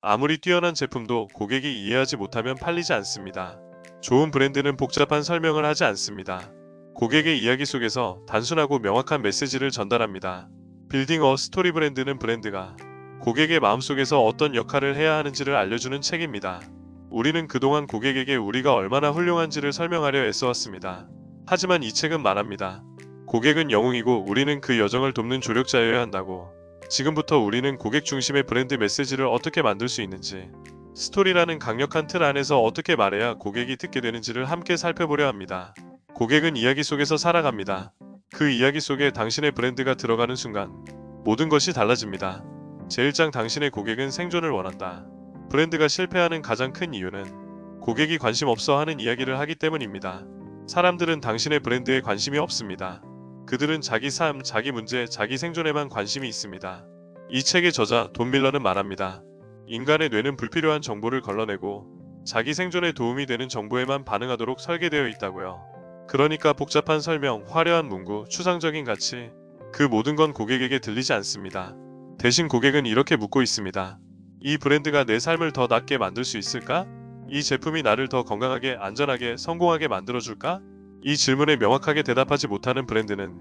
아무리 뛰어난 제품도 고객이 이해하지 못하면 팔리지 않습니다. 좋은 브랜드는 복잡한 설명을 하지 않습니다. 고객의 이야기 속에서 단순하고 명확한 메시지를 전달합니다. 빌딩 어 스토리 브랜드는 브랜드가 고객의 마음속에서 어떤 역할을 해야 하는지를 알려주는 책입니다. 우리는 그동안 고객에게 우리가 얼마나 훌륭한지를 설명하려 애써왔습니다. 하지만 이 책은 말합니다. 고객은 영웅이고 우리는 그 여정을 돕는 조력자여야 한다고. 지금부터 우리는 고객 중심의 브랜드 메시지를 어떻게 만들 수 있는지, 스토리라는 강력한 틀 안에서 어떻게 말해야 고객이 듣게 되는지를 함께 살펴보려 합니다. 고객은 이야기 속에서 살아갑니다. 그 이야기 속에 당신의 브랜드가 들어가는 순간 모든 것이 달라집니다. 제1장 당신의 고객은 생존을 원한다. 브랜드가 실패하는 가장 큰 이유는 고객이 관심 없어 하는 이야기를 하기 때문입니다. 사람들은 당신의 브랜드에 관심이 없습니다. 그들은 자기 삶, 자기 문제, 자기 생존에만 관심이 있습니다. 이 책의 저자 돈 밀러는 말합니다. 인간의 뇌는 불필요한 정보를 걸러내고 자기 생존에 도움이 되는 정보에만 반응하도록 설계되어 있다고요. 그러니까 복잡한 설명, 화려한 문구, 추상적인 가치, 그 모든 건 고객에게 들리지 않습니다. 대신 고객은 이렇게 묻고 있습니다. 이 브랜드가 내 삶을 더 낫게 만들 수 있을까? 이 제품이 나를 더 건강하게, 안전하게, 성공하게 만들어줄까? 이 질문에 명확하게 대답하지 못하는 브랜드는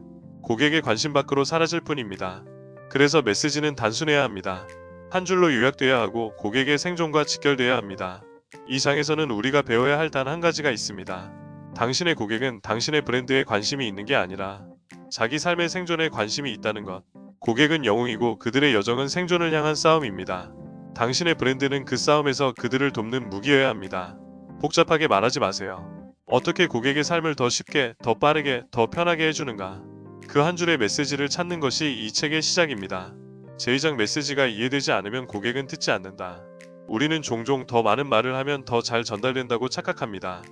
고객의 관심 밖으로 사라질 뿐입니다. 그래서 메시지는 단순해야 합니다. 한 줄로 요약돼야 하고 고객의 생존과 직결돼야 합니다. 이 장에서는 우리가 배워야 할 단 한 가지가 있습니다. 당신의 고객은 당신의 브랜드에 관심이 있는 게 아니라 자기 삶의 생존에 관심이 있다는 것. 고객은 영웅이고 그들의 여정은 생존을 향한 싸움입니다. 당신의 브랜드는 그 싸움에서 그들을 돕는 무기여야 합니다. 복잡하게 말하지 마세요. 어떻게 고객의 삶을 더 쉽게, 더 빠르게, 더 편하게 해주는가? 그 한 줄의 메시지를 찾는 것이 이 책의 시작입니다. 제2장 메시지가 이해되지 않으면 고객은 듣지 않는다. 우리는 종종 더 많은 말을 하면 더 잘 전달된다고 착각합니다.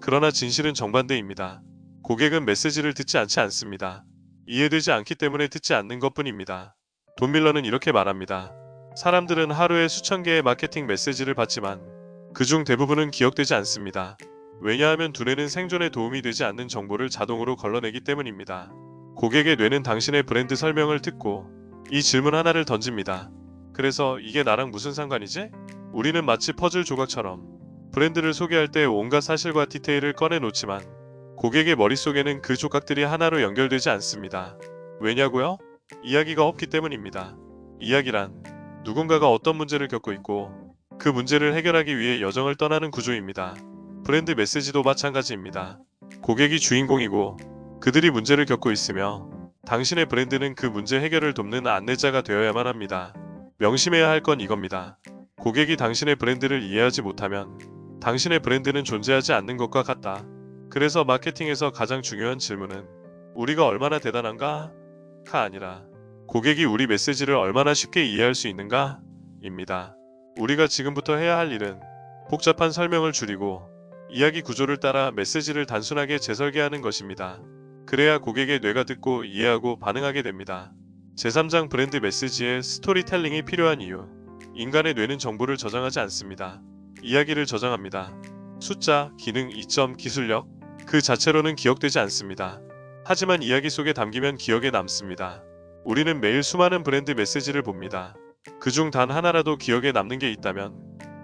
그러나 진실은 정반대입니다. 고객은 메시지를 듣지 않지 않습니다. 이해되지 않기 때문에 듣지 않는 것뿐입니다. 돈 밀러는 이렇게 말합니다. 사람들은 하루에 수천 개의 마케팅 메시지를 받지만 그중 대부분은 기억되지 않습니다. 왜냐하면 두뇌는 생존에 도움이 되지 않는 정보를 자동으로 걸러내기 때문입니다. 고객의 뇌는 당신의 브랜드 설명을 듣고 이 질문 하나를 던집니다. 그래서 이게 나랑 무슨 상관이지? 우리는 마치 퍼즐 조각처럼 브랜드를 소개할 때 온갖 사실과 디테일을 꺼내놓지만 고객의 머릿속에는 그 조각들이 하나로 연결되지 않습니다. 왜냐고요? 이야기가 없기 때문입니다. 이야기란 누군가가 어떤 문제를 겪고 있고 그 문제를 해결하기 위해 여정을 떠나는 구조입니다. 브랜드 메시지도 마찬가지입니다. 고객이 주인공이고 그들이 문제를 겪고 있으며 당신의 브랜드는 그 문제 해결을 돕는 안내자가 되어야만 합니다. 명심해야 할 건 이겁니다. 고객이 당신의 브랜드를 이해하지 못하면 당신의 브랜드는 존재하지 않는 것과 같다. 그래서 마케팅에서 가장 중요한 질문은 우리가 얼마나 대단한가? 가 아니라 고객이 우리 메시지를 얼마나 쉽게 이해할 수 있는가? 입니다. 우리가 지금부터 해야 할 일은 복잡한 설명을 줄이고 이야기 구조를 따라 메시지를 단순하게 재설계하는 것입니다. 그래야 고객의 뇌가 듣고 이해하고 반응하게 됩니다. 제3장 브랜드 메시지에 스토리텔링이 필요한 이유. 인간의 뇌는 정보를 저장하지 않습니다. 이야기를 저장합니다. 숫자, 기능, 이점, 기술력 그 자체로는 기억되지 않습니다. 하지만 이야기 속에 담기면 기억에 남습니다. 우리는 매일 수많은 브랜드 메시지를 봅니다. 그중 단 하나라도 기억에 남는 게 있다면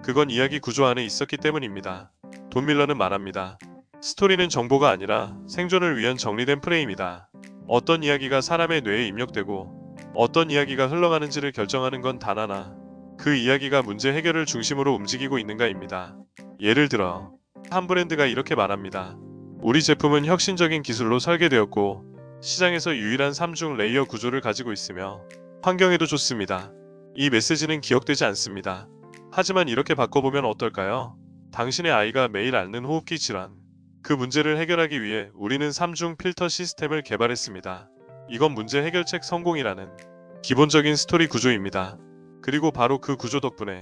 그건 이야기 구조 안에 있었기 때문입니다. 돈 밀러는 말합니다. 스토리는 정보가 아니라 생존을 위한 정리된 프레임이다. 어떤 이야기가 사람의 뇌에 입력되고 어떤 이야기가 흘러가는지를 결정하는 건 단 하나. 그 이야기가 문제 해결을 중심으로 움직이고 있는가입니다. 예를 들어 한 브랜드가 이렇게 말합니다. 우리 제품은 혁신적인 기술로 설계되었고 시장에서 유일한 3중 레이어 구조를 가지고 있으며 환경에도 좋습니다. 이 메시지는 기억되지 않습니다. 하지만 이렇게 바꿔보면 어떨까요? 당신의 아이가 매일 앓는 호흡기 질환. 그 문제를 해결하기 위해 우리는 3중 필터 시스템을 개발했습니다. 이건 문제 해결책 성공이라는 기본적인 스토리 구조입니다. 그리고 바로 그 구조 덕분에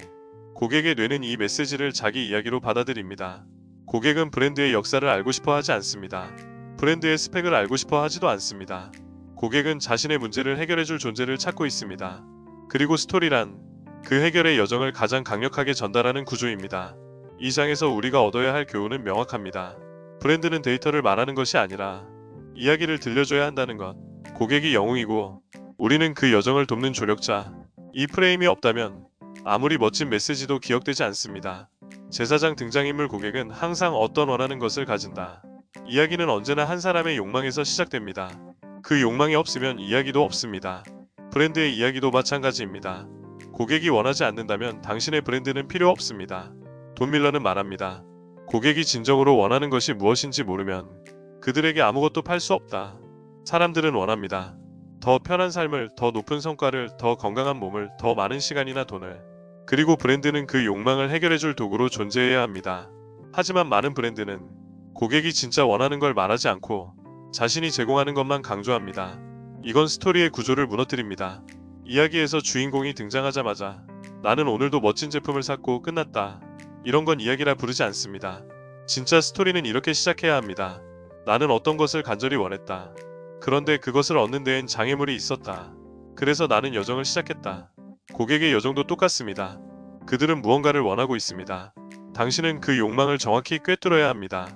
고객의 뇌는 이 메시지를 자기 이야기로 받아들입니다. 고객은 브랜드의 역사를 알고 싶어 하지 않습니다. 브랜드의 스펙을 알고 싶어 하지도 않습니다. 고객은 자신의 문제를 해결해줄 존재를 찾고 있습니다. 그리고 스토리란 그 해결의 여정을 가장 강력하게 전달하는 구조입니다. 이 장에서 우리가 얻어야 할 교훈은 명확합니다. 브랜드는 데이터를 말하는 것이 아니라 이야기를 들려줘야 한다는 것. 고객이 영웅이고 우리는 그 여정을 돕는 조력자. 이 프레임이 없다면 아무리 멋진 메시지도 기억되지 않습니다. 제사장 등장인물 고객은 항상 어떤 원하는 것을 가진다. 이야기는 언제나 한 사람의 욕망에서 시작됩니다. 그 욕망이 없으면 이야기도 없습니다. 브랜드의 이야기도 마찬가지입니다. 고객이 원하지 않는다면 당신의 브랜드는 필요 없습니다. 돈 밀러는 말합니다. 고객이 진정으로 원하는 것이 무엇인지 모르면 그들에게 아무것도 팔 수 없다. 사람들은 원합니다. 더 편한 삶을, 더 높은 성과를, 더 건강한 몸을, 더 많은 시간이나 돈을. 그리고 브랜드는 그 욕망을 해결해줄 도구로 존재해야 합니다. 하지만 많은 브랜드는 고객이 진짜 원하는 걸 말하지 않고 자신이 제공하는 것만 강조합니다. 이건 스토리의 구조를 무너뜨립니다. 이야기에서 주인공이 등장하자마자 나는 오늘도 멋진 제품을 샀고 끝났다. 이런 건 이야기라 부르지 않습니다. 진짜 스토리는 이렇게 시작해야 합니다. 나는 어떤 것을 간절히 원했다. 그런데 그것을 얻는 데엔 장애물이 있었다. 그래서 나는 여정을 시작했다. 고객의 여정도 똑같습니다. 그들은 무언가를 원하고 있습니다. 당신은 그 욕망을 정확히 꿰뚫어야 합니다.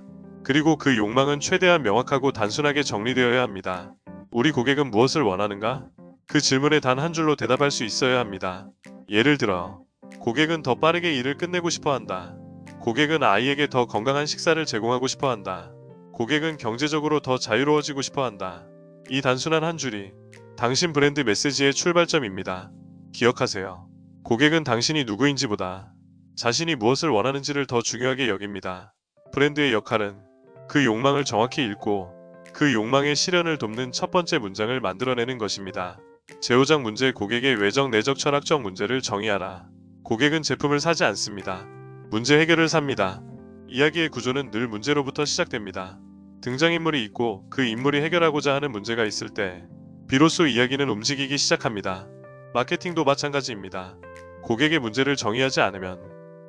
그리고 그 욕망은 최대한 명확하고 단순하게 정리되어야 합니다. 우리 고객은 무엇을 원하는가? 그 질문에 단 한 줄로 대답할 수 있어야 합니다. 예를 들어, 고객은 더 빠르게 일을 끝내고 싶어 한다. 고객은 아이에게 더 건강한 식사를 제공하고 싶어 한다. 고객은 경제적으로 더 자유로워지고 싶어 한다. 이 단순한 한 줄이 당신 브랜드 메시지의 출발점입니다. 기억하세요. 고객은 당신이 누구인지보다 자신이 무엇을 원하는지를 더 중요하게 여깁니다. 브랜드의 역할은 그 욕망을 정확히 읽고 그 욕망의 실현을 돕는 첫 번째 문장을 만들어내는 것입니다. 제5장 문제 고객의 외적 내적 철학적 문제를 정의하라. 고객은 제품을 사지 않습니다. 문제 해결을 삽니다. 이야기의 구조는 늘 문제로부터 시작됩니다. 등장인물이 있고 그 인물이 해결하고자 하는 문제가 있을 때 비로소 이야기는 움직이기 시작합니다. 마케팅도 마찬가지입니다. 고객의 문제를 정의하지 않으면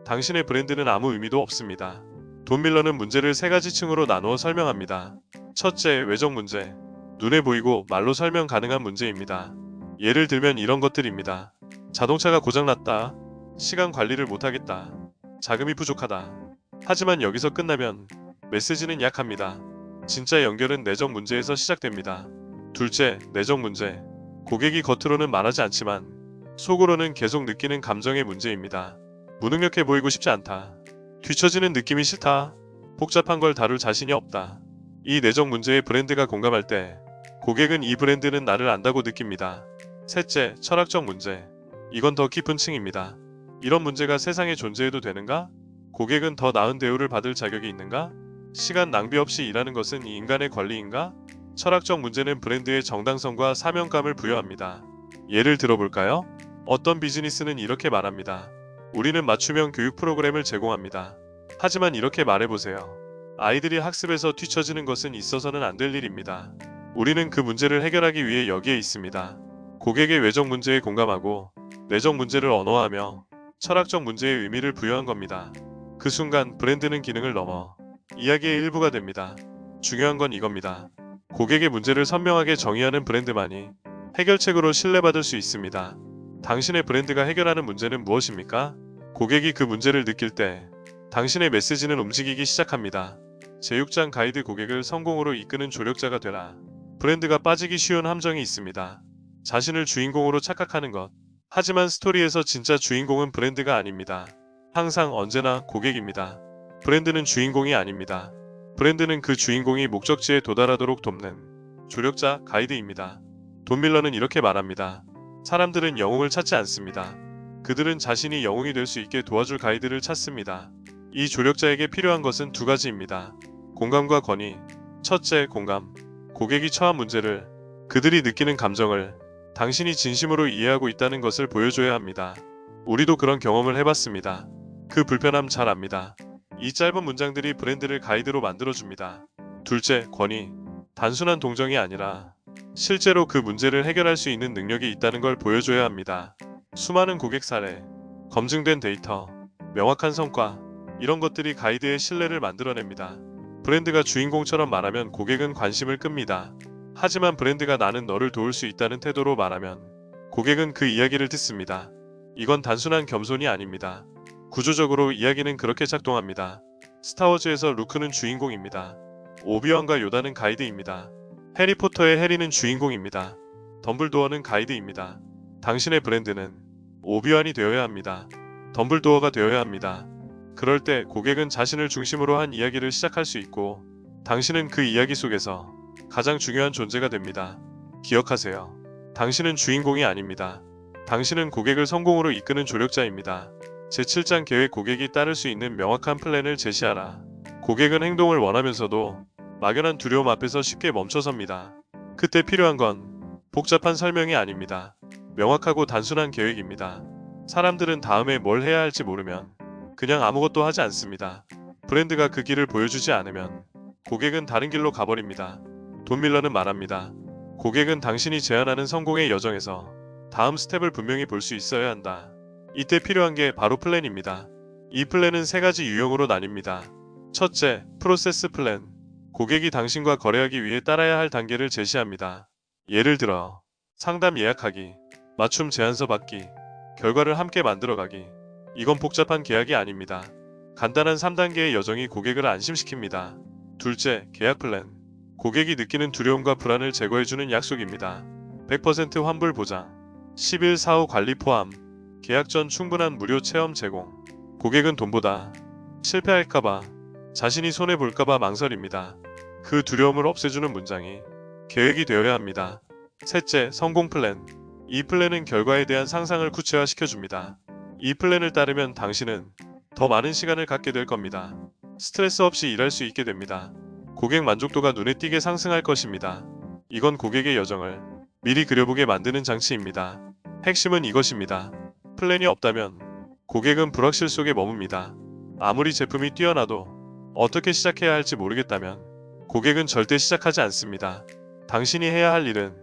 당신의 브랜드는 아무 의미도 없습니다. 돈 밀러는 문제를 세 가지 층으로 나누어 설명합니다. 첫째, 외적 문제. 눈에 보이고 말로 설명 가능한 문제입니다. 예를 들면 이런 것들입니다. 자동차가 고장났다. 시간 관리를 못하겠다. 자금이 부족하다. 하지만 여기서 끝나면 메시지는 약합니다. 진짜 연결은 내적 문제에서 시작됩니다. 둘째, 내적 문제. 고객이 겉으로는 말하지 않지만 속으로는 계속 느끼는 감정의 문제입니다. 무능력해 보이고 싶지 않다. 뒤처지는 느낌이 싫다. 복잡한 걸 다룰 자신이 없다. 이 내적 문제에 브랜드가 공감할 때 고객은 이 브랜드는 나를 안다고 느낍니다. 셋째, 철학적 문제. 이건 더 깊은 층입니다. 이런 문제가 세상에 존재해도 되는가? 고객은 더 나은 대우를 받을 자격이 있는가? 시간 낭비 없이 일하는 것은 이 인간의 권리인가? 철학적 문제는 브랜드의 정당성과 사명감을 부여합니다. 예를 들어볼까요? 어떤 비즈니스는 이렇게 말합니다. 우리는 맞춤형 교육 프로그램을 제공합니다. 하지만 이렇게 말해보세요. 아이들이 학습에서 뒤처지는 것은 있어서는 안 될 일입니다. 우리는 그 문제를 해결하기 위해 여기에 있습니다. 고객의 외적 문제에 공감하고 내적 문제를 언어화하며 철학적 문제에 의미를 부여한 겁니다. 그 순간 브랜드는 기능을 넘어 이야기의 일부가 됩니다. 중요한 건 이겁니다. 고객의 문제를 선명하게 정의하는 브랜드만이 해결책으로 신뢰받을 수 있습니다. 당신의 브랜드가 해결하는 문제는 무엇입니까? 고객이 그 문제를 느낄 때 당신의 메시지는 움직이기 시작합니다. 제6장 가이드 고객을 성공으로 이끄는 조력자가 되라. 브랜드가 빠지기 쉬운 함정이 있습니다. 자신을 주인공으로 착각하는 것. 하지만 스토리에서 진짜 주인공은 브랜드가 아닙니다. 항상 언제나 고객입니다. 브랜드는 주인공이 아닙니다. 브랜드는 그 주인공이 목적지에 도달하도록 돕는 조력자, 가이드입니다. 돈 밀러는 이렇게 말합니다. 사람들은 영웅을 찾지 않습니다. 그들은 자신이 영웅이 될 수 있게 도와줄 가이드를 찾습니다. 이 조력자에게 필요한 것은 두 가지입니다. 공감과 권위. 첫째, 공감. 고객이 처한 문제를, 그들이 느끼는 감정을 당신이 진심으로 이해하고 있다는 것을 보여줘야 합니다. 우리도 그런 경험을 해봤습니다. 그 불편함 잘 압니다. 이 짧은 문장들이 브랜드를 가이드로 만들어줍니다. 둘째, 권위. 단순한 동정이 아니라 실제로 그 문제를 해결할 수 있는 능력이 있다는 걸 보여줘야 합니다. 수많은 고객 사례, 검증된 데이터, 명확한 성과, 이런 것들이 가이드의 신뢰를 만들어냅니다. 브랜드가 주인공처럼 말하면 고객은 관심을 끕니다. 하지만 브랜드가 나는 너를 도울 수 있다는 태도로 말하면 고객은 그 이야기를 듣습니다. 이건 단순한 겸손이 아닙니다. 구조적으로 이야기는 그렇게 작동합니다. 스타워즈에서 루크는 주인공입니다. 오비원과 요다는 가이드입니다. 해리포터의 해리는 주인공입니다. 덤블도어는 가이드입니다. 당신의 브랜드는 오비완이 되어야 합니다. 덤블도어가 되어야 합니다. 그럴 때 고객은 자신을 중심으로 한 이야기를 시작할 수 있고 당신은 그 이야기 속에서 가장 중요한 존재가 됩니다. 기억하세요. 당신은 주인공이 아닙니다. 당신은 고객을 성공으로 이끄는 조력자입니다. 제7장 계획 고객이 따를 수 있는 명확한 플랜을 제시하라. 고객은 행동을 원하면서도 막연한 두려움 앞에서 쉽게 멈춰섭니다. 그때 필요한 건 복잡한 설명이 아닙니다. 명확하고 단순한 계획입니다. 사람들은 다음에 뭘 해야 할지 모르면 그냥 아무것도 하지 않습니다. 브랜드가 그 길을 보여주지 않으면 고객은 다른 길로 가버립니다. 돈 밀러는 말합니다. 고객은 당신이 제안하는 성공의 여정에서 다음 스텝을 분명히 볼 수 있어야 한다. 이때 필요한 게 바로 플랜입니다. 이 플랜은 세 가지 유형으로 나뉩니다. 첫째, 프로세스 플랜. 고객이 당신과 거래하기 위해 따라야 할 단계를 제시합니다. 예를 들어 상담 예약하기, 맞춤 제안서 받기, 결과를 함께 만들어가기. 이건 복잡한 계약이 아닙니다. 간단한 3단계의 여정이 고객을 안심시킵니다. 둘째, 계약 플랜. 고객이 느끼는 두려움과 불안을 제거해주는 약속입니다. 100% 환불 보장, 10일 사후 관리 포함, 계약 전 충분한 무료 체험 제공. 고객은 돈보다 실패할까봐, 자신이 손해볼까봐 망설입니다. 그 두려움을 없애주는 문장이 계획이 되어야 합니다. 셋째, 성공 플랜. 이 플랜은 결과에 대한 상상을 구체화시켜줍니다. 이 플랜을 따르면 당신은 더 많은 시간을 갖게 될 겁니다. 스트레스 없이 일할 수 있게 됩니다. 고객 만족도가 눈에 띄게 상승할 것입니다. 이건 고객의 여정을 미리 그려보게 만드는 장치입니다. 핵심은 이것입니다. 플랜이 없다면 고객은 불확실 속에 머뭅니다. 아무리 제품이 뛰어나도 어떻게 시작해야 할지 모르겠다면 고객은 절대 시작하지 않습니다. 당신이 해야 할 일은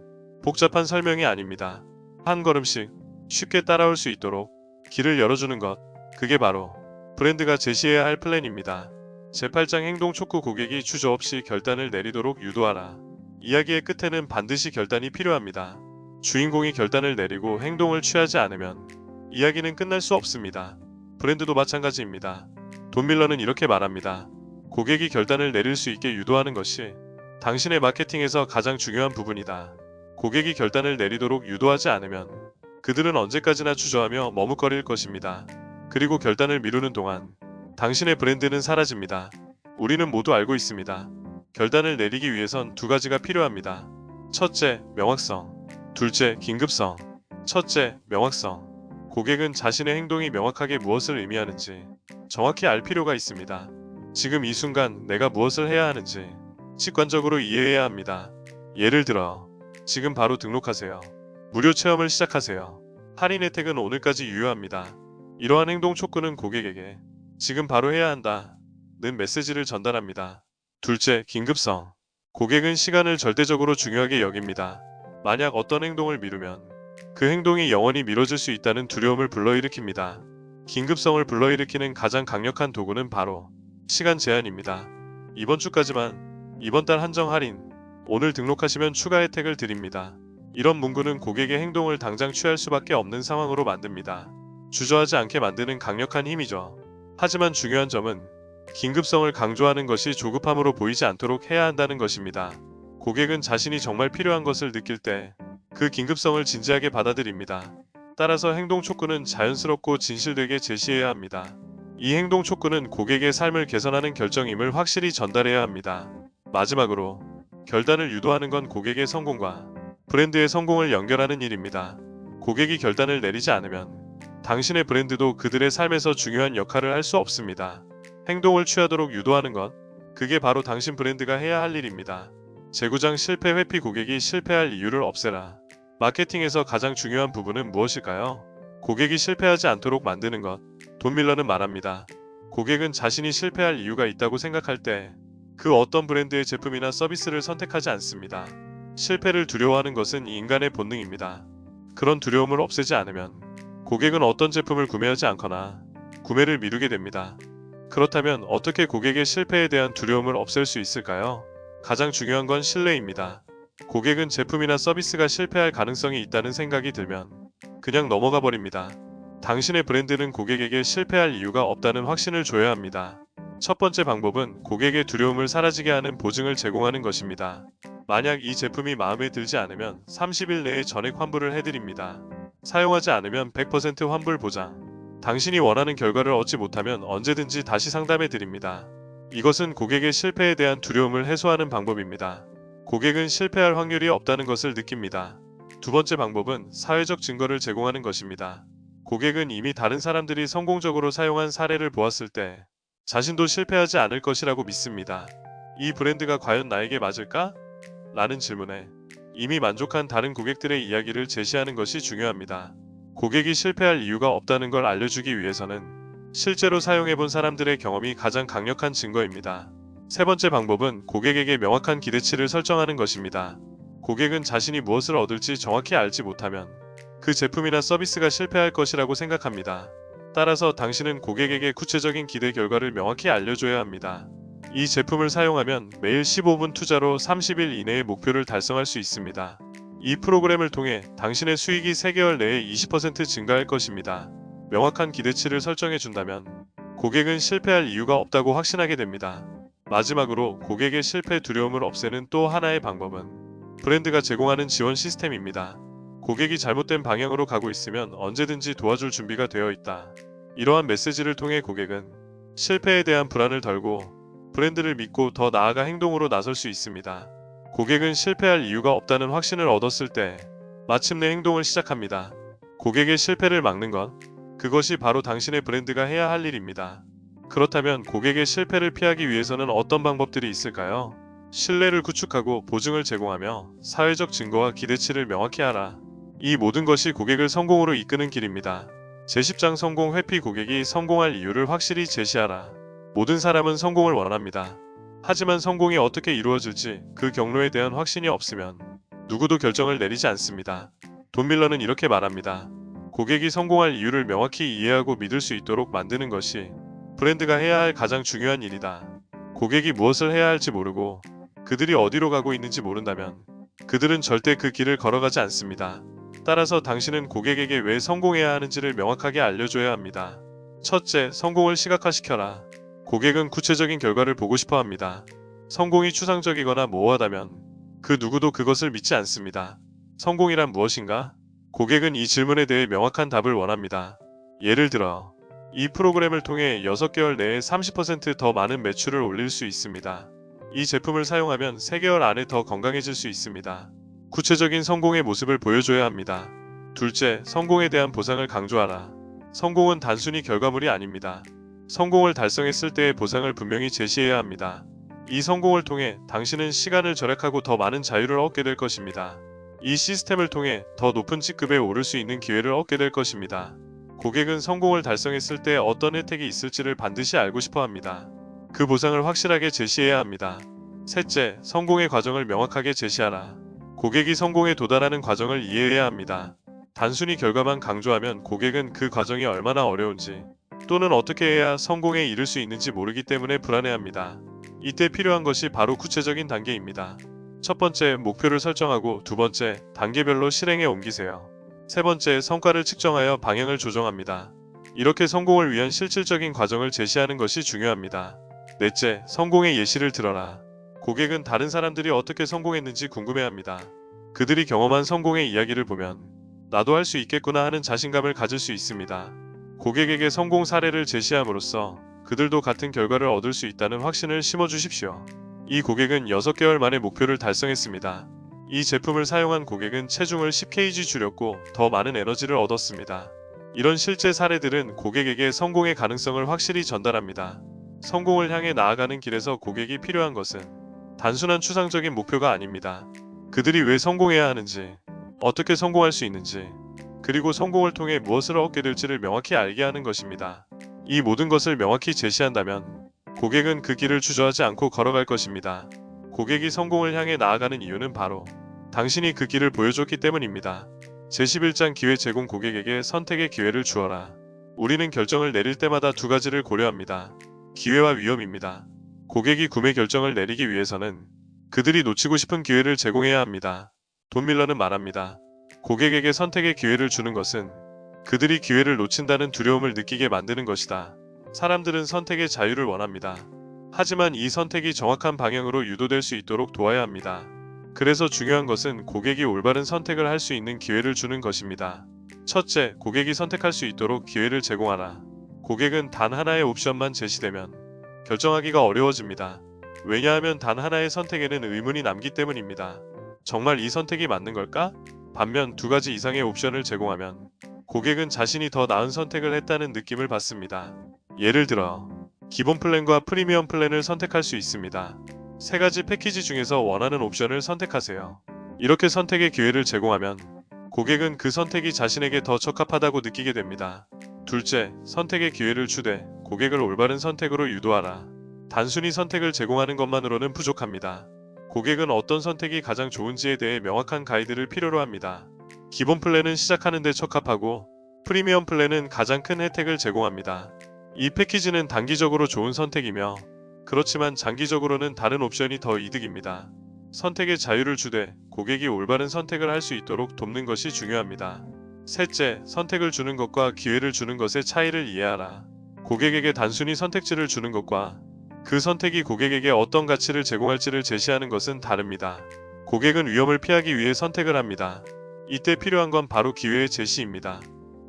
복잡한 설명이 아닙니다. 한 걸음씩 쉽게 따라올 수 있도록 길을 열어주는 것, 그게 바로 브랜드가 제시해야 할 플랜입니다. 제8장 행동 촉구 고객이 주저없이 결단을 내리도록 유도하라. 이야기의 끝에는 반드시 결단이 필요합니다. 주인공이 결단을 내리고 행동을 취하지 않으면 이야기는 끝날 수 없습니다. 브랜드도 마찬가지입니다. 돈 밀러는 이렇게 말합니다. 고객이 결단을 내릴 수 있게 유도하는 것이 당신의 마케팅에서 가장 중요한 부분이다. 고객이 결단을 내리도록 유도하지 않으면 그들은 언제까지나 주저하며 머뭇거릴 것입니다. 그리고 결단을 미루는 동안 당신의 브랜드는 사라집니다. 우리는 모두 알고 있습니다. 결단을 내리기 위해선 두 가지가 필요합니다. 첫째, 명확성. 둘째, 긴급성. 첫째, 명확성. 고객은 자신의 행동이 명확하게 무엇을 의미하는지 정확히 알 필요가 있습니다. 지금 이 순간 내가 무엇을 해야 하는지 직관적으로 이해해야 합니다. 예를 들어 지금 바로 등록하세요. 무료 체험을 시작하세요. 할인 혜택은 오늘까지 유효합니다. 이러한 행동 촉구는 고객에게 지금 바로 해야 한다는 메시지를 전달합니다. 둘째, 긴급성. 고객은 시간을 절대적으로 중요하게 여깁니다. 만약 어떤 행동을 미루면 그 행동이 영원히 미뤄질 수 있다는 두려움을 불러일으킵니다. 긴급성을 불러일으키는 가장 강력한 도구는 바로 시간 제한입니다. 이번 주까지만, 이번 달 한정 할인, 오늘 등록하시면 추가 혜택을 드립니다. 이런 문구는 고객의 행동을 당장 취할 수밖에 없는 상황으로 만듭니다. 주저하지 않게 만드는 강력한 힘이죠. 하지만 중요한 점은 긴급성을 강조하는 것이 조급함으로 보이지 않도록 해야 한다는 것입니다. 고객은 자신이 정말 필요한 것을 느낄 때 그 긴급성을 진지하게 받아들입니다. 따라서 행동 촉구는 자연스럽고 진실되게 제시해야 합니다. 이 행동 촉구는 고객의 삶을 개선하는 결정임을 확실히 전달해야 합니다. 마지막으로 결단을 유도하는 건 고객의 성공과 브랜드의 성공을 연결하는 일입니다. 고객이 결단을 내리지 않으면 당신의 브랜드도 그들의 삶에서 중요한 역할을 할 수 없습니다. 행동을 취하도록 유도하는 것, 그게 바로 당신 브랜드가 해야 할 일입니다. 제9장 실패 회피 고객이 실패할 이유를 없애라. 마케팅에서 가장 중요한 부분은 무엇일까요? 고객이 실패하지 않도록 만드는 것. 돈 밀러는 말합니다. 고객은 자신이 실패할 이유가 있다고 생각할 때 그 어떤 브랜드의 제품이나 서비스를 선택하지 않습니다. 실패를 두려워하는 것은 인간의 본능입니다. 그런 두려움을 없애지 않으면 고객은 어떤 제품을 구매하지 않거나 구매를 미루게 됩니다. 그렇다면 어떻게 고객의 실패에 대한 두려움을 없앨 수 있을까요? 가장 중요한 건 신뢰입니다. 고객은 제품이나 서비스가 실패할 가능성이 있다는 생각이 들면 그냥 넘어가 버립니다. 당신의 브랜드는 고객에게 실패할 이유가 없다는 확신을 줘야 합니다. 첫 번째 방법은 고객의 두려움을 사라지게 하는 보증을 제공하는 것입니다. 만약 이 제품이 마음에 들지 않으면 30일 내에 전액 환불을 해드립니다. 사용하지 않으면 100% 환불 보장. 당신이 원하는 결과를 얻지 못하면 언제든지 다시 상담해 드립니다. 이것은 고객의 실패에 대한 두려움을 해소하는 방법입니다. 고객은 실패할 확률이 없다는 것을 느낍니다. 두 번째 방법은 사회적 증거를 제공하는 것입니다. 고객은 이미 다른 사람들이 성공적으로 사용한 사례를 보았을 때 자신도 실패하지 않을 것이라고 믿습니다. 이 브랜드가 과연 나에게 맞을까? 라는 질문에 이미 만족한 다른 고객들의 이야기를 제시하는 것이 중요합니다. 고객이 실패할 이유가 없다는 걸 알려주기 위해서는 실제로 사용해본 사람들의 경험이 가장 강력한 증거입니다. 세 번째 방법은 고객에게 명확한 기대치를 설정하는 것입니다. 고객은 자신이 무엇을 얻을지 정확히 알지 못하면 그 제품이나 서비스가 실패할 것이라고 생각합니다. 따라서 당신은 고객에게 구체적인 기대 결과를 명확히 알려줘야 합니다. 이 제품을 사용하면 매일 15분 투자로 30일 이내에 목표를 달성할 수 있습니다. 이 프로그램을 통해 당신의 수익이 3개월 내에 20% 증가할 것입니다. 명확한 기대치를 설정해 준다면 고객은 실패할 이유가 없다고 확신하게 됩니다. 마지막으로 고객의 실패 두려움을 없애는 또 하나의 방법은 브랜드가 제공하는 지원 시스템입니다. 고객이 잘못된 방향으로 가고 있으면 언제든지 도와줄 준비가 되어 있다. 이러한 메시지를 통해 고객은 실패에 대한 불안을 덜고 브랜드를 믿고 더 나아가 행동으로 나설 수 있습니다. 고객은 실패할 이유가 없다는 확신을 얻었을 때 마침내 행동을 시작합니다. 고객의 실패를 막는 것, 그것이 바로 당신의 브랜드가 해야 할 일입니다. 그렇다면 고객의 실패를 피하기 위해서는 어떤 방법들이 있을까요? 신뢰를 구축하고 보증을 제공하며 사회적 증거와 기대치를 명확히 하라. 이 모든 것이 고객을 성공으로 이끄는 길입니다. 제10장 성공 회피 고객이 성공할 이유를 확실히 제시하라. 모든 사람은 성공을 원합니다. 하지만 성공이 어떻게 이루어질지 그 경로에 대한 확신이 없으면 누구도 결정을 내리지 않습니다. 돈 밀러는 이렇게 말합니다. 고객이 성공할 이유를 명확히 이해하고 믿을 수 있도록 만드는 것이 브랜드가 해야 할 가장 중요한 일이다. 고객이 무엇을 해야 할지 모르고 그들이 어디로 가고 있는지 모른다면 그들은 절대 그 길을 걸어가지 않습니다. 따라서 당신은 고객에게 왜 성공해야 하는지를 명확하게 알려줘야 합니다. 첫째, 성공을 시각화시켜라. 고객은 구체적인 결과를 보고 싶어 합니다. 성공이 추상적이거나 모호하다면 그 누구도 그것을 믿지 않습니다. 성공이란 무엇인가? 고객은 이 질문에 대해 명확한 답을 원합니다. 예를 들어, 이 프로그램을 통해 6개월 내에 30% 더 많은 매출을 올릴 수 있습니다. 이 제품을 사용하면 3개월 안에 더 건강해질 수 있습니다. 구체적인 성공의 모습을 보여줘야 합니다. 둘째, 성공에 대한 보상을 강조하라. 성공은 단순히 결과물이 아닙니다. 성공을 달성했을 때의 보상을 분명히 제시해야 합니다. 이 성공을 통해 당신은 시간을 절약하고 더 많은 자유를 얻게 될 것입니다. 이 시스템을 통해 더 높은 직급에 오를 수 있는 기회를 얻게 될 것입니다. 고객은 성공을 달성했을 때 어떤 혜택이 있을지를 반드시 알고 싶어 합니다. 그 보상을 확실하게 제시해야 합니다. 셋째, 성공의 과정을 명확하게 제시하라. 고객이 성공에 도달하는 과정을 이해해야 합니다. 단순히 결과만 강조하면 고객은 그 과정이 얼마나 어려운지 또는 어떻게 해야 성공에 이를 수 있는지 모르기 때문에 불안해합니다. 이때 필요한 것이 바로 구체적인 단계입니다. 첫 번째, 목표를 설정하고 두 번째, 단계별로 실행에 옮기세요. 세 번째, 성과를 측정하여 방향을 조정합니다. 이렇게 성공을 위한 실질적인 과정을 제시하는 것이 중요합니다. 넷째, 성공의 예시를 들어라. 고객은 다른 사람들이 어떻게 성공했는지 궁금해합니다. 그들이 경험한 성공의 이야기를 보면 나도 할 수 있겠구나 하는 자신감을 가질 수 있습니다. 고객에게 성공 사례를 제시함으로써 그들도 같은 결과를 얻을 수 있다는 확신을 심어주십시오. 이 고객은 6개월 만에 목표를 달성했습니다. 이 제품을 사용한 고객은 체중을 10kg 줄였고 더 많은 에너지를 얻었습니다. 이런 실제 사례들은 고객에게 성공의 가능성을 확실히 전달합니다. 성공을 향해 나아가는 길에서 고객이 필요한 것은 단순한 추상적인 목표가 아닙니다. 그들이 왜 성공해야 하는지, 어떻게 성공할 수 있는지, 그리고 성공을 통해 무엇을 얻게 될지를 명확히 알게 하는 것입니다. 이 모든 것을 명확히 제시한다면 고객은 그 길을 주저하지 않고 걸어갈 것입니다. 고객이 성공을 향해 나아가는 이유는 바로 당신이 그 길을 보여줬기 때문입니다. 제11장 기회 제공 고객에게 선택의 기회를 주어라. 우리는 결정을 내릴 때마다 두 가지를 고려합니다. 기회와 위험입니다. 고객이 구매 결정을 내리기 위해서는 그들이 놓치고 싶은 기회를 제공해야 합니다. 돈 밀러는 말합니다. 고객에게 선택의 기회를 주는 것은 그들이 기회를 놓친다는 두려움을 느끼게 만드는 것이다. 사람들은 선택의 자유를 원합니다. 하지만 이 선택이 정확한 방향으로 유도될 수 있도록 도와야 합니다. 그래서 중요한 것은 고객이 올바른 선택을 할 수 있는 기회를 주는 것입니다. 첫째, 고객이 선택할 수 있도록 기회를 제공하라. 고객은 단 하나의 옵션만 제시되면 결정하기가 어려워집니다. 왜냐하면 단 하나의 선택에는 의문이 남기 때문입니다. 정말 이 선택이 맞는 걸까? 반면 두 가지 이상의 옵션을 제공하면 고객은 자신이 더 나은 선택을 했다는 느낌을 받습니다. 예를 들어, 기본 플랜과 프리미엄 플랜을 선택할 수 있습니다. 세 가지 패키지 중에서 원하는 옵션을 선택하세요. 이렇게 선택의 기회를 제공하면 고객은 그 선택이 자신에게 더 적합하다고 느끼게 됩니다. 둘째, 선택의 기회를 주되 고객을 올바른 선택으로 유도하라. 단순히 선택을 제공하는 것만으로는 부족합니다. 고객은 어떤 선택이 가장 좋은지에 대해 명확한 가이드를 필요로 합니다. 기본 플랜은 시작하는 데 적합하고 프리미엄 플랜은 가장 큰 혜택을 제공합니다. 이 패키지는 단기적으로 좋은 선택이며 그렇지만 장기적으로는 다른 옵션이 더 이득입니다. 선택의 자유를 주되 고객이 올바른 선택을 할 수 있도록 돕는 것이 중요합니다. 셋째, 선택을 주는 것과 기회를 주는 것의 차이를 이해하라. 고객에게 단순히 선택지를 주는 것과 그 선택이 고객에게 어떤 가치를 제공할지를 제시하는 것은 다릅니다. 고객은 위험을 피하기 위해 선택을 합니다. 이때 필요한 건 바로 기회의 제시입니다.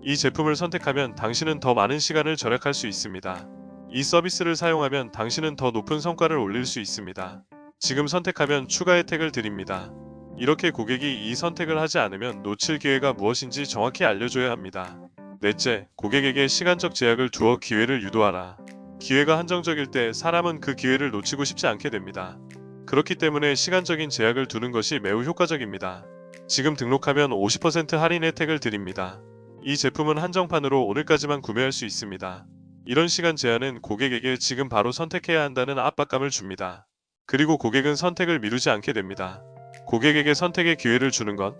이 제품을 선택하면 당신은 더 많은 시간을 절약할 수 있습니다. 이 서비스를 사용하면 당신은 더 높은 성과를 올릴 수 있습니다. 지금 선택하면 추가 혜택을 드립니다. 이렇게 고객이 이 선택을 하지 않으면 놓칠 기회가 무엇인지 정확히 알려줘야 합니다. 넷째, 고객에게 시간적 제약을 두어 기회를 유도하라. 기회가 한정적일 때 사람은 그 기회를 놓치고 싶지 않게 됩니다. 그렇기 때문에 시간적인 제약을 두는 것이 매우 효과적입니다. 지금 등록하면 50% 할인 혜택을 드립니다. 이 제품은 한정판으로 오늘까지만 구매할 수 있습니다. 이런 시간 제한은 고객에게 지금 바로 선택해야 한다는 압박감을 줍니다. 그리고 고객은 선택을 미루지 않게 됩니다. 고객에게 선택의 기회를 주는 것,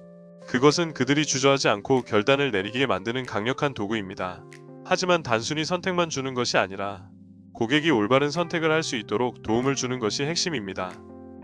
그것은 그들이 주저하지 않고 결단을 내리게 만드는 강력한 도구입니다. 하지만 단순히 선택만 주는 것이 아니라 고객이 올바른 선택을 할 수 있도록 도움을 주는 것이 핵심입니다.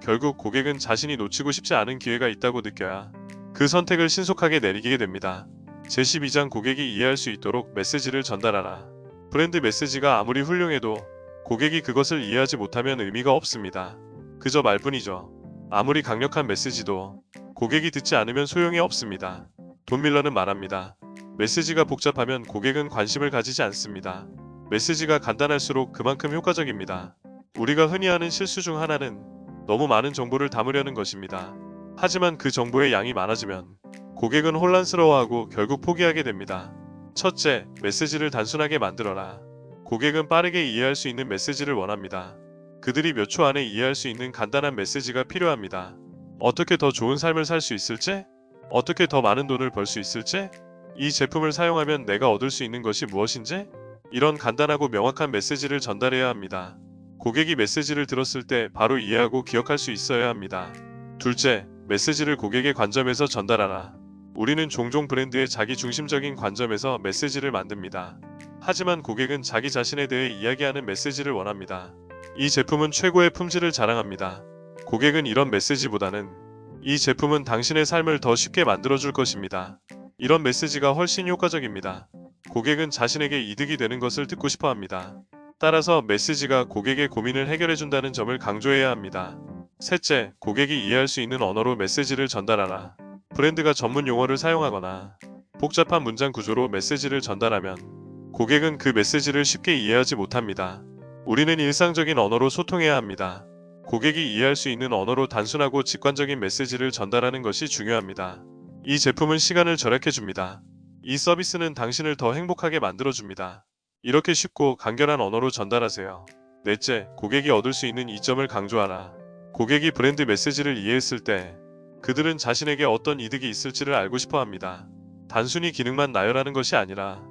결국 고객은 자신이 놓치고 싶지 않은 기회가 있다고 느껴야 그 선택을 신속하게 내리게 됩니다. 제12장 고객이 이해할 수 있도록 메시지를 전달하라. 브랜드 메시지가 아무리 훌륭해도 고객이 그것을 이해하지 못하면 의미가 없습니다. 그저 말뿐이죠. 아무리 강력한 메시지도 고객이 듣지 않으면 소용이 없습니다. 돈 밀러는 말합니다. 메시지가 복잡하면 고객은 관심을 가지지 않습니다. 메시지가 간단할수록 그만큼 효과적입니다. 우리가 흔히 하는 실수 중 하나는 너무 많은 정보를 담으려는 것입니다. 하지만 그 정보의 양이 많아지면 고객은 혼란스러워하고 결국 포기하게 됩니다. 첫째, 메시지를 단순하게 만들어라. 고객은 빠르게 이해할 수 있는 메시지를 원합니다. 그들이 몇 초 안에 이해할 수 있는 간단한 메시지가 필요합니다. 어떻게 더 좋은 삶을 살 수 있을지? 어떻게 더 많은 돈을 벌 수 있을지? 이 제품을 사용하면 내가 얻을 수 있는 것이 무엇인지? 이런 간단하고 명확한 메시지를 전달해야 합니다. 고객이 메시지를 들었을 때 바로 이해하고 기억할 수 있어야 합니다. 둘째, 메시지를 고객의 관점에서 전달하라. 우리는 종종 브랜드의 자기 중심적인 관점에서 메시지를 만듭니다. 하지만 고객은 자기 자신에 대해 이야기하는 메시지를 원합니다. 이 제품은 최고의 품질을 자랑합니다. 고객은 이런 메시지보다는 이 제품은 당신의 삶을 더 쉽게 만들어줄 것입니다. 이런 메시지가 훨씬 효과적입니다. 고객은 자신에게 이득이 되는 것을 듣고 싶어 합니다. 따라서 메시지가 고객의 고민을 해결해준다는 점을 강조해야 합니다. 셋째, 고객이 이해할 수 있는 언어로 메시지를 전달하라. 브랜드가 전문 용어를 사용하거나 복잡한 문장 구조로 메시지를 전달하면 고객은 그 메시지를 쉽게 이해하지 못합니다. 우리는 일상적인 언어로 소통해야 합니다. 고객이 이해할 수 있는 언어로 단순하고 직관적인 메시지를 전달하는 것이 중요합니다. 이 제품은 시간을 절약해줍니다. 이 서비스는 당신을 더 행복하게 만들어줍니다. 이렇게 쉽고 간결한 언어로 전달하세요. 넷째, 고객이 얻을 수 있는 이점을 강조하라. 고객이 브랜드 메시지를 이해했을 때 그들은 자신에게 어떤 이득이 있을지를 알고 싶어 합니다. 단순히 기능만 나열하는 것이 아니라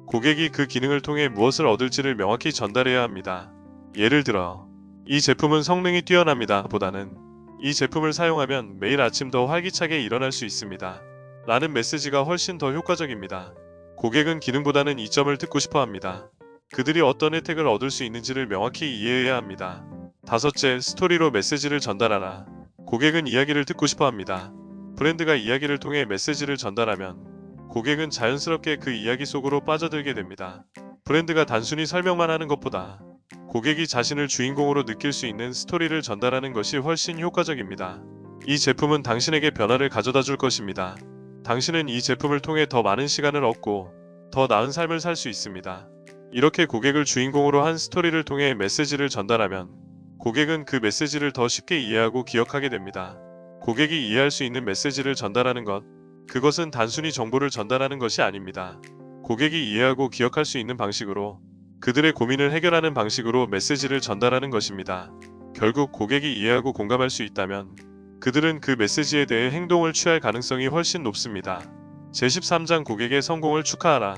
고객이 그 기능을 통해 무엇을 얻을지를 명확히 전달해야 합니다. 예를 들어, 이 제품은 성능이 뛰어납니다 보다는 이 제품을 사용하면 매일 아침 더 활기차게 일어날 수 있습니다. 라는 메시지가 훨씬 더 효과적입니다. 고객은 기능보다는 이점을 듣고 싶어 합니다. 그들이 어떤 혜택을 얻을 수 있는지를 명확히 이해해야 합니다. 다섯째, 스토리로 메시지를 전달하라. 고객은 이야기를 듣고 싶어 합니다. 브랜드가 이야기를 통해 메시지를 전달하면 고객은 자연스럽게 그 이야기 속으로 빠져들게 됩니다. 브랜드가 단순히 설명만 하는 것보다 고객이 자신을 주인공으로 느낄 수 있는 스토리를 전달하는 것이 훨씬 효과적입니다. 이 제품은 당신에게 변화를 가져다 줄 것입니다. 당신은 이 제품을 통해 더 많은 시간을 얻고 더 나은 삶을 살 수 있습니다. 이렇게 고객을 주인공으로 한 스토리를 통해 메시지를 전달하면 고객은 그 메시지를 더 쉽게 이해하고 기억하게 됩니다. 고객이 이해할 수 있는 메시지를 전달하는 것, 그것은 단순히 정보를 전달하는 것이 아닙니다. 고객이 이해하고 기억할 수 있는 방식으로 그들의 고민을 해결하는 방식으로 메시지를 전달하는 것입니다. 결국 고객이 이해하고 공감할 수 있다면 그들은 그 메시지에 대해 행동을 취할 가능성이 훨씬 높습니다. 제13장 고객의 성공을 축하하라.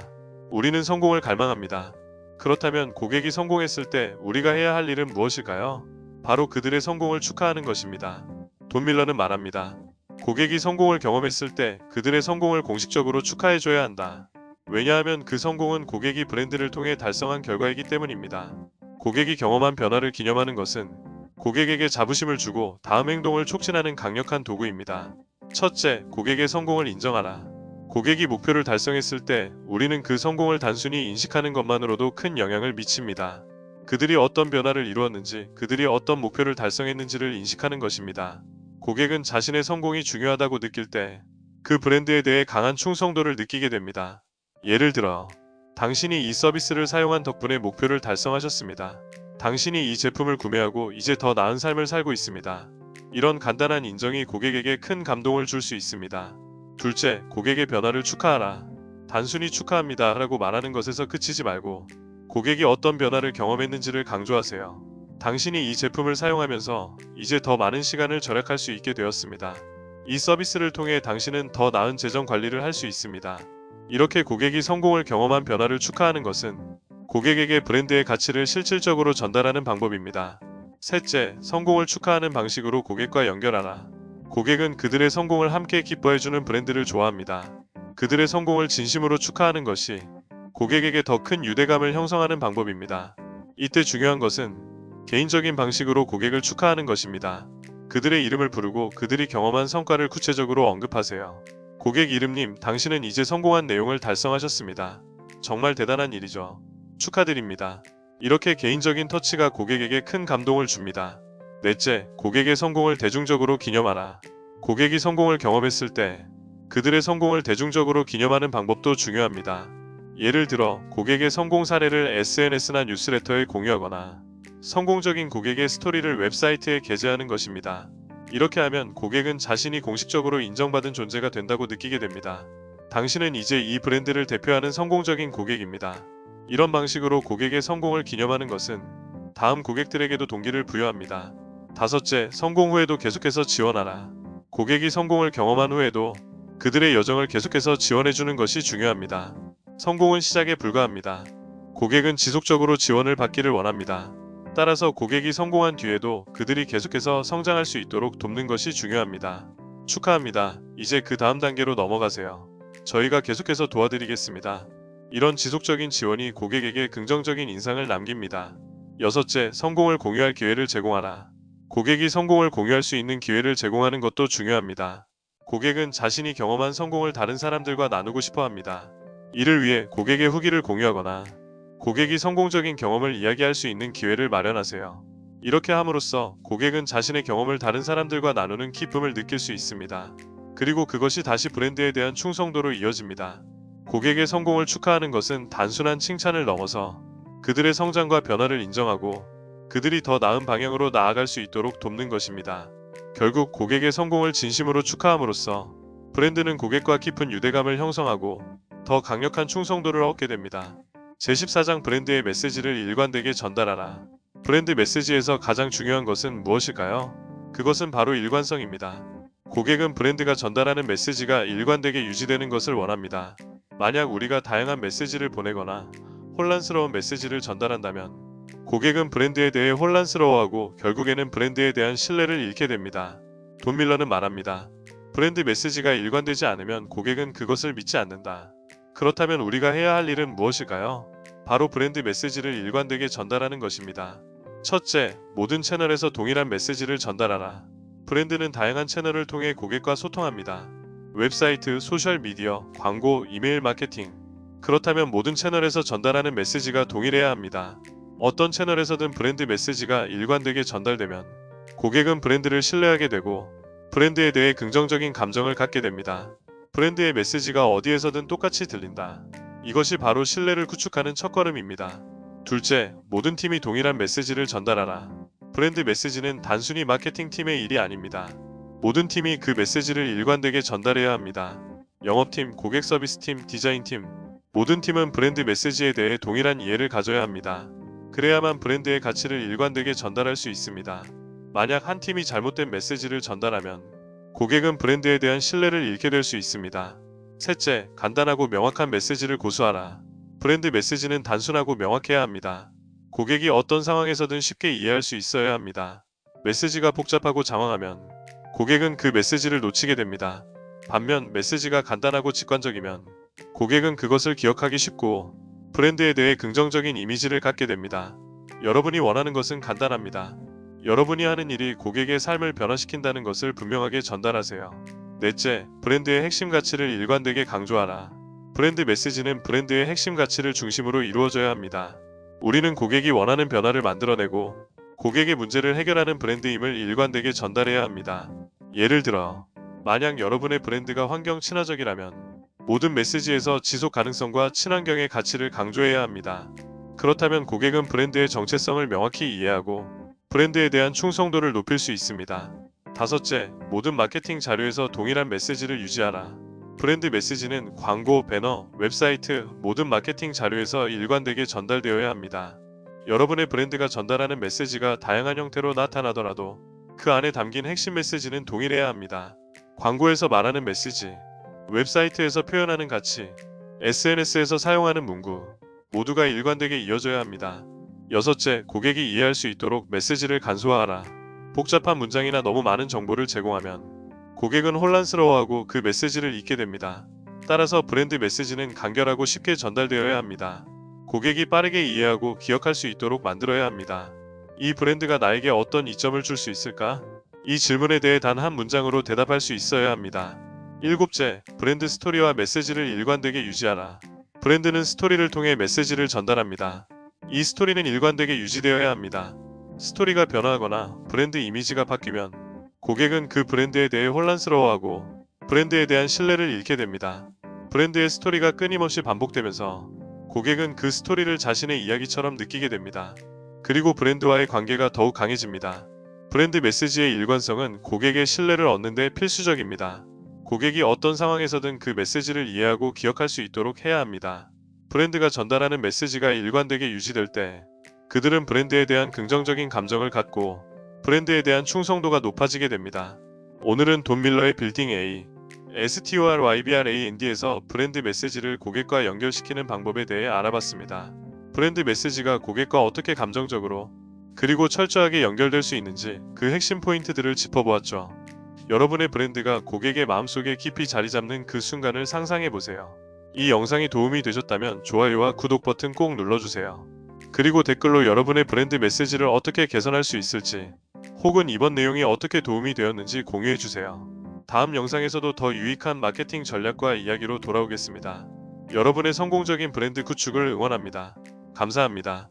우리는 성공을 갈망합니다. 그렇다면 고객이 성공했을 때 우리가 해야 할 일은 무엇일까요? 바로 그들의 성공을 축하하는 것입니다. 돈 밀러는 말합니다. 고객이 성공을 경험했을 때 그들의 성공을 공식적으로 축하해줘야 한다. 왜냐하면 그 성공은 고객이 브랜드를 통해 달성한 결과이기 때문입니다. 고객이 경험한 변화를 기념하는 것은 고객에게 자부심을 주고 다음 행동을 촉진하는 강력한 도구입니다. 첫째, 고객의 성공을 인정하라. 고객이 목표를 달성했을 때 우리는 그 성공을 단순히 인식하는 것만으로도 큰 영향을 미칩니다. 그들이 어떤 변화를 이루었는지, 그들이 어떤 목표를 달성했는지를 인식하는 것입니다. 고객은 자신의 성공이 중요하다고 느낄 때 그 브랜드에 대해 강한 충성도를 느끼게 됩니다. 예를 들어, 당신이 이 서비스를 사용한 덕분에 목표를 달성하셨습니다. 당신이 이 제품을 구매하고 이제 더 나은 삶을 살고 있습니다. 이런 간단한 인정이 고객에게 큰 감동을 줄 수 있습니다. 둘째, 고객의 변화를 축하하라. 단순히 축하합니다 라고 말하는 것에서 그치지 말고 고객이 어떤 변화를 경험했는지를 강조하세요. 당신이 이 제품을 사용하면서 이제 더 많은 시간을 절약할 수 있게 되었습니다. 이 서비스를 통해 당신은 더 나은 재정 관리를 할 수 있습니다. 이렇게 고객이 성공을 경험한 변화를 축하하는 것은 고객에게 브랜드의 가치를 실질적으로 전달하는 방법입니다. 셋째, 성공을 축하하는 방식으로 고객과 연결하라. 고객은 그들의 성공을 함께 기뻐해주는 브랜드를 좋아합니다. 그들의 성공을 진심으로 축하하는 것이 고객에게 더 큰 유대감을 형성하는 방법입니다. 이때 중요한 것은 개인적인 방식으로 고객을 축하하는 것입니다. 그들의 이름을 부르고 그들이 경험한 성과를 구체적으로 언급하세요. 고객 이름님, 당신은 이제 성공한 내용을 달성하셨습니다. 정말 대단한 일이죠. 축하드립니다. 이렇게 개인적인 터치가 고객에게 큰 감동을 줍니다. 넷째, 고객의 성공을 대중적으로 기념하라. 고객이 성공을 경험했을 때 그들의 성공을 대중적으로 기념하는 방법도 중요합니다. 예를 들어, 고객의 성공 사례를 SNS나 뉴스레터에 공유하거나 성공적인 고객의 스토리를 웹사이트에 게재하는 것입니다. 이렇게 하면 고객은 자신이 공식적으로 인정받은 존재가 된다고 느끼게 됩니다. 당신은 이제 이 브랜드를 대표하는 성공적인 고객입니다. 이런 방식으로 고객의 성공을 기념하는 것은 다음 고객들에게도 동기를 부여합니다. 다섯째, 성공 후에도 계속해서 지원하라. 고객이 성공을 경험한 후에도 그들의 여정을 계속해서 지원해주는 것이 중요합니다. 성공은 시작에 불과합니다. 고객은 지속적으로 지원을 받기를 원합니다. 따라서 고객이 성공한 뒤에도 그들이 계속해서 성장할 수 있도록 돕는 것이 중요합니다. 축하합니다. 이제 그 다음 단계로 넘어가세요. 저희가 계속해서 도와드리겠습니다. 이런 지속적인 지원이 고객에게 긍정적인 인상을 남깁니다. 여섯째, 성공을 공유할 기회를 제공하라. 고객이 성공을 공유할 수 있는 기회를 제공하는 것도 중요합니다. 고객은 자신이 경험한 성공을 다른 사람들과 나누고 싶어 합니다. 이를 위해 고객의 후기를 공유하거나 고객이 성공적인 경험을 이야기할 수 있는 기회를 마련하세요. 이렇게 함으로써 고객은 자신의 경험을 다른 사람들과 나누는 기쁨을 느낄 수 있습니다. 그리고 그것이 다시 브랜드에 대한 충성도로 이어집니다. 고객의 성공을 축하하는 것은 단순한 칭찬을 넘어서 그들의 성장과 변화를 인정하고 그들이 더 나은 방향으로 나아갈 수 있도록 돕는 것입니다. 결국 고객의 성공을 진심으로 축하함으로써 브랜드는 고객과 깊은 유대감을 형성하고 더 강력한 충성도를 얻게 됩니다. 제14장 브랜드의 메시지를 일관되게 전달하라. 브랜드 메시지에서 가장 중요한 것은 무엇일까요? 그것은 바로 일관성입니다. 고객은 브랜드가 전달하는 메시지가 일관되게 유지되는 것을 원합니다. 만약 우리가 다양한 메시지를 보내거나 혼란스러운 메시지를 전달한다면 고객은 브랜드에 대해 혼란스러워하고 결국에는 브랜드에 대한 신뢰를 잃게 됩니다. 돈 밀러는 말합니다. 브랜드 메시지가 일관되지 않으면 고객은 그것을 믿지 않는다. 그렇다면 우리가 해야 할 일은 무엇일까요? 바로 브랜드 메시지를 일관되게 전달하는 것입니다. 첫째, 모든 채널에서 동일한 메시지를 전달하라. 브랜드는 다양한 채널을 통해 고객과 소통합니다. 웹사이트, 소셜미디어, 광고, 이메일 마케팅. 그렇다면 모든 채널에서 전달하는 메시지가 동일해야 합니다. 어떤 채널에서든 브랜드 메시지가 일관되게 전달되면 고객은 브랜드를 신뢰하게 되고 브랜드에 대해 긍정적인 감정을 갖게 됩니다. 브랜드의 메시지가 어디에서든 똑같이 들린다. 이것이 바로 신뢰를 구축하는 첫걸음입니다. 둘째, 모든 팀이 동일한 메시지를 전달하라. 브랜드 메시지는 단순히 마케팅 팀의 일이 아닙니다. 모든 팀이 그 메시지를 일관되게 전달해야 합니다. 영업팀, 고객 서비스팀, 디자인팀, 모든 팀은 브랜드 메시지에 대해 동일한 이해를 가져야 합니다. 그래야만 브랜드의 가치를 일관되게 전달할 수 있습니다. 만약 한 팀이 잘못된 메시지를 전달하면 고객은 브랜드에 대한 신뢰를 잃게 될 수 있습니다. 셋째, 간단하고 명확한 메시지를 고수하라. 브랜드 메시지는 단순하고 명확해야 합니다. 고객이 어떤 상황에서든 쉽게 이해할 수 있어야 합니다. 메시지가 복잡하고 장황하면 고객은 그 메시지를 놓치게 됩니다. 반면 메시지가 간단하고 직관적이면 고객은 그것을 기억하기 쉽고 브랜드에 대해 긍정적인 이미지를 갖게 됩니다. 여러분이 원하는 것은 간단합니다. 여러분이 하는 일이 고객의 삶을 변화시킨다는 것을 분명하게 전달하세요. 넷째, 브랜드의 핵심 가치를 일관되게 강조하라. 브랜드 메시지는 브랜드의 핵심 가치를 중심으로 이루어져야 합니다. 우리는 고객이 원하는 변화를 만들어내고 고객의 문제를 해결하는 브랜드임을 일관되게 전달해야 합니다. 예를 들어, 만약 여러분의 브랜드가 환경 친화적이라면 모든 메시지에서 지속 가능성과 친환경의 가치를 강조해야 합니다. 그렇다면 고객은 브랜드의 정체성을 명확히 이해하고 브랜드에 대한 충성도를 높일 수 있습니다. 다섯째, 모든 마케팅 자료에서 동일한 메시지를 유지하라. 브랜드 메시지는 광고, 배너, 웹사이트, 모든 마케팅 자료에서 일관되게 전달되어야 합니다. 여러분의 브랜드가 전달하는 메시지가 다양한 형태로 나타나더라도 그 안에 담긴 핵심 메시지는 동일해야 합니다. 광고에서 말하는 메시지, 웹사이트에서 표현하는 가치, SNS에서 사용하는 문구, 모두가 일관되게 이어져야 합니다. 여섯째, 고객이 이해할 수 있도록 메시지를 간소화하라. 복잡한 문장이나 너무 많은 정보를 제공하면 고객은 혼란스러워하고 그 메시지를 잊게 됩니다. 따라서 브랜드 메시지는 간결하고 쉽게 전달되어야 합니다. 고객이 빠르게 이해하고 기억할 수 있도록 만들어야 합니다. 이 브랜드가 나에게 어떤 이점을 줄 수 있을까? 이 질문에 대해 단 한 문장으로 대답할 수 있어야 합니다. 일곱째, 브랜드 스토리와 메시지를 일관되게 유지하라. 브랜드는 스토리를 통해 메시지를 전달합니다. 이 스토리는 일관되게 유지되어야 합니다. 스토리가 변화하거나 브랜드 이미지가 바뀌면 고객은 그 브랜드에 대해 혼란스러워하고 브랜드에 대한 신뢰를 잃게 됩니다. 브랜드의 스토리가 끊임없이 반복되면서 고객은 그 스토리를 자신의 이야기처럼 느끼게 됩니다. 그리고 브랜드와의 관계가 더욱 강해집니다. 브랜드 메시지의 일관성은 고객의 신뢰를 얻는 데 필수적입니다. 고객이 어떤 상황에서든 그 메시지를 이해하고 기억할 수 있도록 해야 합니다. 브랜드가 전달하는 메시지가 일관되게 유지될 때 그들은 브랜드에 대한 긍정적인 감정을 갖고 브랜드에 대한 충성도가 높아지게 됩니다. 오늘은 돈 밀러의 빌딩 A, STORYBRAND에서 브랜드 메시지를 고객과 연결시키는 방법에 대해 알아봤습니다. 브랜드 메시지가 고객과 어떻게 감정적으로 그리고 철저하게 연결될 수 있는지 그 핵심 포인트들을 짚어보았죠. 여러분의 브랜드가 고객의 마음속에 깊이 자리 잡는 그 순간을 상상해 보세요. 이 영상이 도움이 되셨다면 좋아요와 구독 버튼 꼭 눌러주세요. 그리고 댓글로 여러분의 브랜드 메시지를 어떻게 개선할 수 있을지 혹은 이번 내용이 어떻게 도움이 되었는지 공유해주세요. 다음 영상에서도 더 유익한 마케팅 전략과 이야기로 돌아오겠습니다. 여러분의 성공적인 브랜드 구축을 응원합니다. 감사합니다.